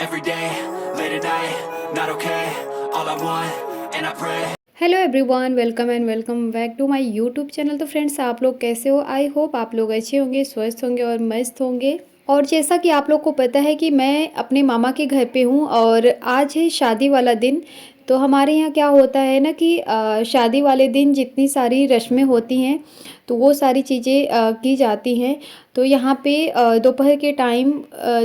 every day, late at night, not okay, all I want, and I pray. Hello everyone, welcome and welcome back to my YouTube channel. तो friends, आप लोग कैसे हो? I hope आप लोग अच्छे होंगे, स्वस्थ होंगे और मस्त होंगे। और जैसा कि आप लोग को पता है कि मैं अपने मामा के घर पे हूँ और आज है शादी वाला दिन। तो हमारे यहाँ क्या होता है ना कि शादी वाले दिन जितनी सारी रस्में होती हैं तो वो सारी चीज़ें की जाती हैं। तो यहाँ पे दोपहर के टाइम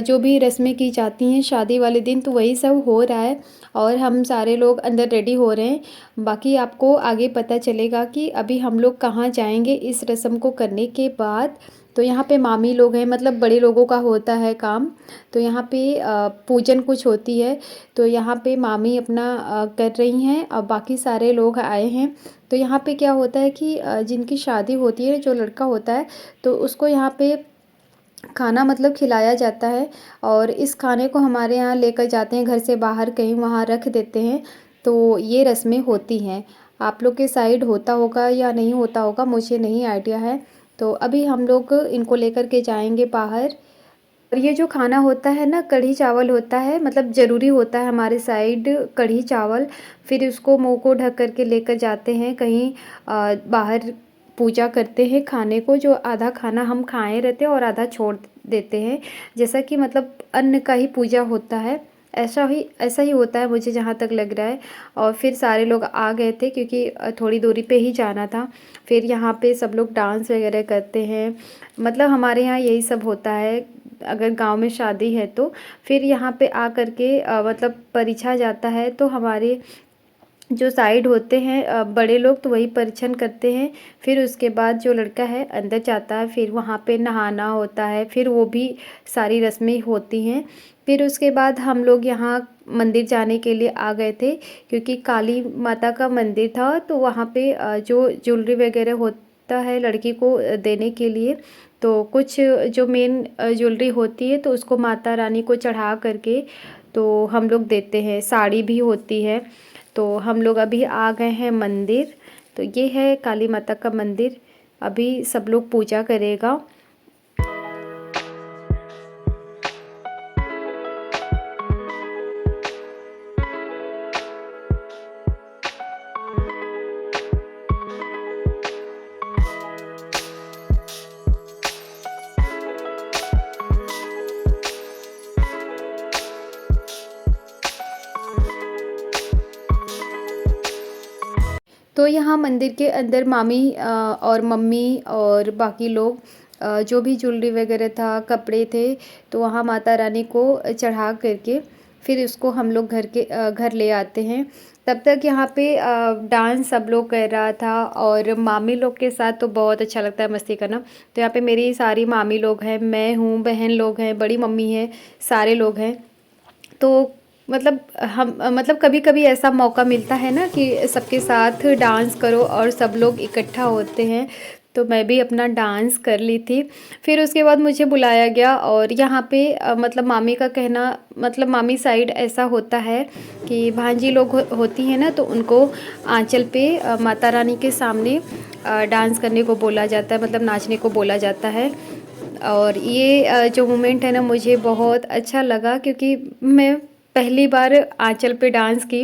जो भी रस्में की जाती हैं शादी वाले दिन, तो वही सब हो रहा है और हम सारे लोग अंदर रेडी हो रहे हैं। बाकी आपको आगे पता चलेगा कि अभी हम लोग कहाँ जाएंगे इस रस्म को करने के बाद। तो यहाँ पे मामी लोग हैं, मतलब बड़े लोगों का होता है काम। तो यहाँ पे पूजन कुछ होती है, तो यहाँ पे मामी अपना कर रही हैं और बाकी सारे लोग आए हैं। तो यहाँ पे क्या होता है कि जिनकी शादी होती है, जो लड़का होता है, तो उसको यहाँ पे खाना मतलब खिलाया जाता है। और इस खाने को हमारे यहाँ लेकर जाते हैं घर से बाहर कहीं, वहाँ रख देते हैं। तो ये रस्में होती हैं। आप लोग के साइड होता होगा या नहीं होता होगा, मुझे नहीं आइडिया है। तो अभी हम लोग इनको लेकर के जाएंगे बाहर। और ये जो खाना होता है ना, कढ़ी चावल होता है, मतलब ज़रूरी होता है हमारे साइड कढ़ी चावल। फिर उसको मुंह को ढक करके लेकर जाते हैं कहीं बाहर। पूजा करते हैं खाने को, जो आधा खाना हम खाए रहते हैं और आधा छोड़ देते हैं। जैसा कि मतलब अन्न का ही पूजा होता है, ऐसा ही होता है मुझे जहाँ तक लग रहा है। और फिर सारे लोग आ गए थे क्योंकि थोड़ी दूरी पे ही जाना था। फिर यहाँ पे सब लोग डांस वगैरह करते हैं, मतलब हमारे यहाँ यही सब होता है अगर गांव में शादी है तो। फिर यहाँ पे आ करके मतलब परिछा जाता है। तो हमारे जो साइड होते हैं बड़े लोग, तो वही परिछन करते हैं। फिर उसके बाद जो लड़का है अंदर जाता है, फिर वहाँ पे नहाना होता है, फिर वो भी सारी रस्में होती हैं। फिर उसके बाद हम लोग यहाँ मंदिर जाने के लिए आ गए थे क्योंकि काली माता का मंदिर था। तो वहाँ पे जो ज्वेलरी वगैरह होता है लड़की को देने के लिए, तो कुछ जो मेन ज्वेलरी होती है तो उसको माता रानी को चढ़ा करके तो हम लोग देते हैं। साड़ी भी होती है। तो हम लोग अभी आ गए हैं मंदिर। तो ये है काली माता का मंदिर। अभी सब लोग पूजा करेगा। तो यहाँ मंदिर के अंदर मामी और मम्मी और बाकी लोग जो भी ज्वेलरी वगैरह था, कपड़े थे, तो वहाँ माता रानी को चढ़ा करके फिर उसको हम लोग घर ले आते हैं। तब तक यहाँ पे डांस सब लोग कर रहा था और मामी लोग के साथ तो बहुत अच्छा लगता है मस्ती करना। तो यहाँ पे मेरी सारी मामी लोग हैं, मैं हूँ, बहन लोग हैं, बड़ी मम्मी है, सारे लोग हैं। तो मतलब हम मतलब कभी कभी ऐसा मौका मिलता है ना कि सबके साथ डांस करो और सब लोग इकट्ठा होते हैं। तो मैं भी अपना डांस कर ली थी। फिर उसके बाद मुझे बुलाया गया और यहाँ पे मतलब मामी का कहना, मतलब मामी साइड ऐसा होता है कि भांजी लोग होती हैं ना, तो उनको आंचल पे माता रानी के सामने डांस करने को बोला जाता है, मतलब नाचने को बोला जाता है। और ये जो मोमेंट है ना, मुझे बहुत अच्छा लगा क्योंकि मैं पहली बार आंचल पे डांस की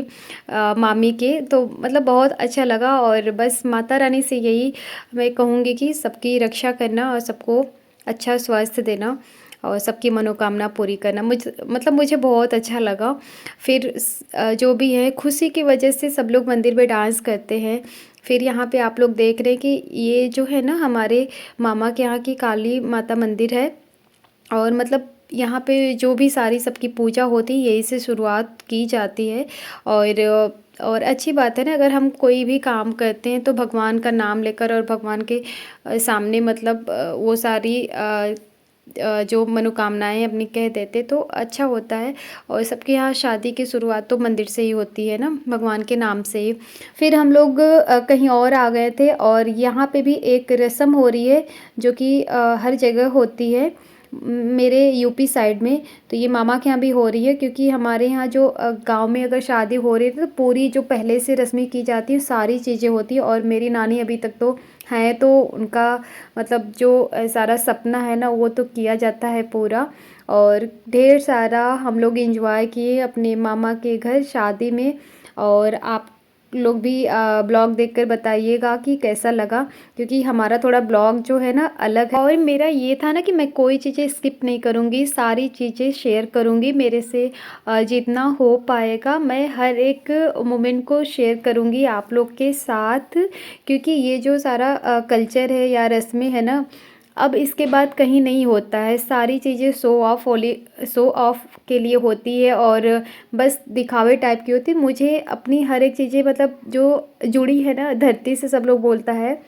मामी के, तो मतलब बहुत अच्छा लगा। और बस माता रानी से यही मैं कहूँगी कि सबकी रक्षा करना और सबको अच्छा स्वास्थ्य देना और सबकी मनोकामना पूरी करना। मुझे बहुत अच्छा लगा। फिर जो भी है खुशी की वजह से सब लोग मंदिर में डांस करते हैं। फिर यहाँ पे आप लोग देख रहे हैं कि ये जो है ना हमारे मामा के यहाँ की काली माता मंदिर है। और मतलब यहाँ पे जो भी सारी सबकी पूजा होती है यही से शुरुआत की जाती है। और अच्छी बात है ना, अगर हम कोई भी काम करते हैं तो भगवान का नाम लेकर और भगवान के सामने मतलब वो सारी जो मनोकामनाएं अपनी कह देते तो अच्छा होता है। और सबके यहाँ शादी की शुरुआत तो मंदिर से ही होती है ना, भगवान के नाम से ही। फिर हम लोग कहीं और आ गए थे और यहाँ पे भी एक रस्म हो रही है जो कि हर जगह होती है। मेरे यूपी साइड में। तो ये मामा के यहाँ भी हो रही है, क्योंकि हमारे यहाँ जो गांव में अगर शादी हो रही है तो पूरी जो पहले से रस्में की जाती है सारी चीज़ें होती हैं। और मेरी नानी अभी तक तो हैं, तो उनका मतलब जो सारा सपना है ना वो तो किया जाता है पूरा। और ढेर सारा हम लोग एंजॉय किए अपने मामा के घर शादी में। और आप लोग भी ब्लॉग देखकर बताइएगा कि कैसा लगा, क्योंकि हमारा थोड़ा ब्लॉग जो है ना अलग है। और मेरा ये था ना कि मैं कोई चीज़ें स्किप नहीं करूँगी, सारी चीज़ें शेयर करूँगी। मेरे से जितना हो पाएगा मैं हर एक मोमेंट को शेयर करूँगी आप लोग के साथ, क्योंकि ये जो सारा कल्चर है या रस्में है ना, अब इसके बाद कहीं नहीं होता है। सारी चीज़ें शो ऑफ के लिए होती है और बस दिखावे टाइप की होती है। मुझे अपनी हर एक चीज़ें मतलब जो जुड़ी है ना धरती से, सब लोग बोलता है,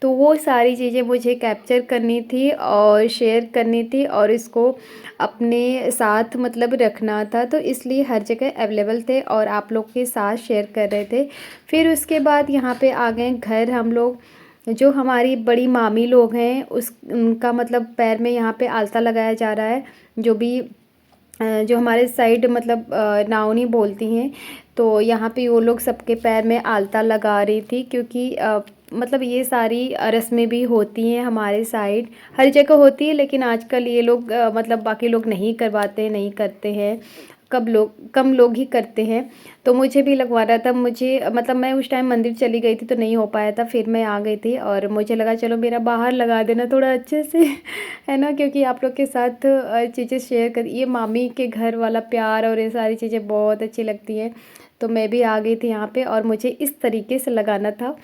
तो वो सारी चीज़ें मुझे कैप्चर करनी थी और शेयर करनी थी और इसको अपने साथ मतलब रखना था। तो इसलिए हर जगह अवेलेबल थे और आप लोग के साथ शेयर कर रहे थे। फिर उसके बाद यहाँ पे आ गए घर हम लोग। जो हमारी बड़ी मामी लोग हैं उस उनका मतलब पैर में यहाँ पे आलता लगाया जा रहा है। जो भी जो हमारे साइड मतलब नावनी बोलती हैं, तो यहाँ पे वो लोग सबके पैर में आलता लगा रही थी, क्योंकि मतलब ये सारी रस्में भी होती हैं हमारे साइड, हर जगह होती है, लेकिन आजकल ये लोग मतलब बाकी लोग नहीं करवाते, नहीं करते हैं, कम लोग ही करते हैं। तो मुझे भी लगवाना था। मुझे मतलब मैं उस टाइम मंदिर चली गई थी तो नहीं हो पाया था, फिर मैं आ गई थी और मुझे लगा चलो मेरा बाहर लगा देना थोड़ा अच्छे से है ना, क्योंकि आप लोग के साथ चीज़ें शेयर कर, ये मामी के घर वाला प्यार और ये सारी चीज़ें बहुत अच्छी लगती हैं। तो मैं भी आ गई थी यहाँ पे और मुझे इस तरीके से लगाना था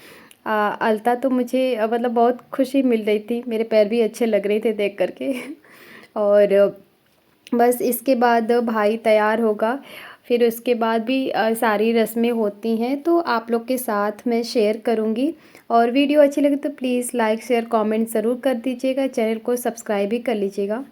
अलता। तो मुझे मतलब बहुत खुशी मिल रही थी, मेरे पैर भी अच्छे लग रहे थे देख करके और बस इसके बाद भाई तैयार होगा। फिर उसके बाद भी सारी रस्में होती हैं, तो आप लोग के साथ मैं शेयर करूँगी। और वीडियो अच्छी लगे तो प्लीज़ लाइक शेयर कमेंट ज़रूर कर दीजिएगा, चैनल को सब्सक्राइब भी कर लीजिएगा।